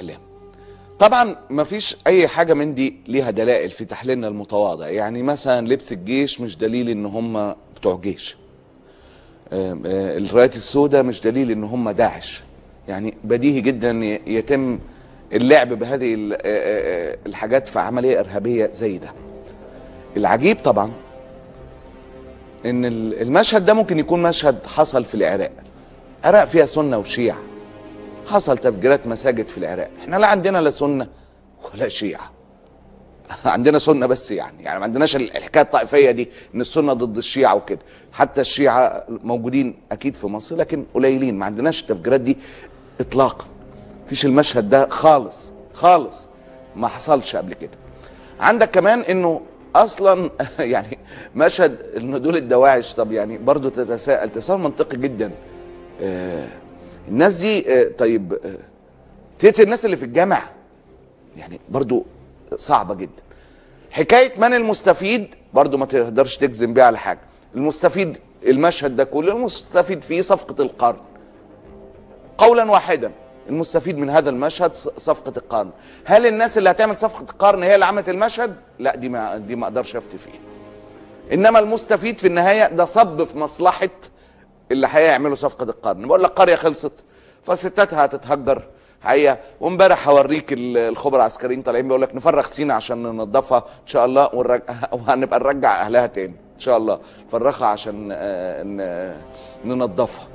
الاعلام. طبعا ما فيش اي حاجه من دي ليها دلائل في تحليلنا المتواضع. يعني مثلا لبس الجيش مش دليل ان هم بتوع جيش، الرايات السوداء مش دليل ان هم داعش. يعني بديهي جدا يتم اللعب بهذه الحاجات في عمليه ارهابيه زي ده. العجيب طبعا ان المشهد ده ممكن يكون مشهد حصل في العراق فيها سنه وشيعه، حصل تفجيرات مساجد في العراق. احنا لا عندنا لا سنه ولا شيعه، عندنا سنه بس. يعني ما عندناش الحكايه الطائفيه دي ان السنه ضد الشيعه وكده. حتى الشيعه موجودين اكيد في مصر لكن قليلين، ما عندناش التفجيرات دي اطلاقا. مفيش المشهد ده خالص خالص، ما حصلش قبل كده. عندك كمان انه اصلا يعني مشهد ان دول الدواعش. طب يعني برضو تساؤل منطقي جدا. الناس دي طيب تقتل الناس اللي في الجامعه؟ يعني برضو صعبه جدا. حكايه من المستفيد برضو ما تقدرش تجزم بيها على حاجه. المستفيد المشهد ده كله المستفيد فيه صفقه القرن، قولا واحدا المستفيد من هذا المشهد صفقه القرن. هل الناس اللي هتعمل صفقه القرن هي اللي عملت المشهد؟ لا، دي ما اقدرش افتي فيها. انما المستفيد في النهايه ده صب في مصلحه اللي هيعملوا صفقه القرن. بقول لك قريه خلصت فستاتها هتتهجر حقيقه. وامبارح هوريك الخبراء العسكريين طالعين بيقول لك نفرغ سينا عشان ننظفها ان شاء الله وهنبقى نرجع اهلها تاني ان شاء الله. نفرغها عشان ننظفها.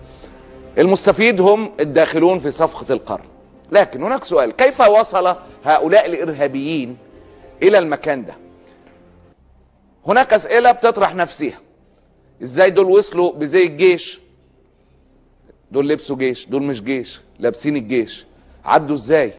المستفيد هم الداخلون في صفقه القرن. لكن هناك سؤال: كيف وصل هؤلاء الارهابيين الى المكان ده؟ هناك اسئله بتطرح نفسها. ازاي دول وصلوا بزي الجيش؟ دول لبسوا جيش، دول مش جيش، لابسين الجيش، عدوا ازاي؟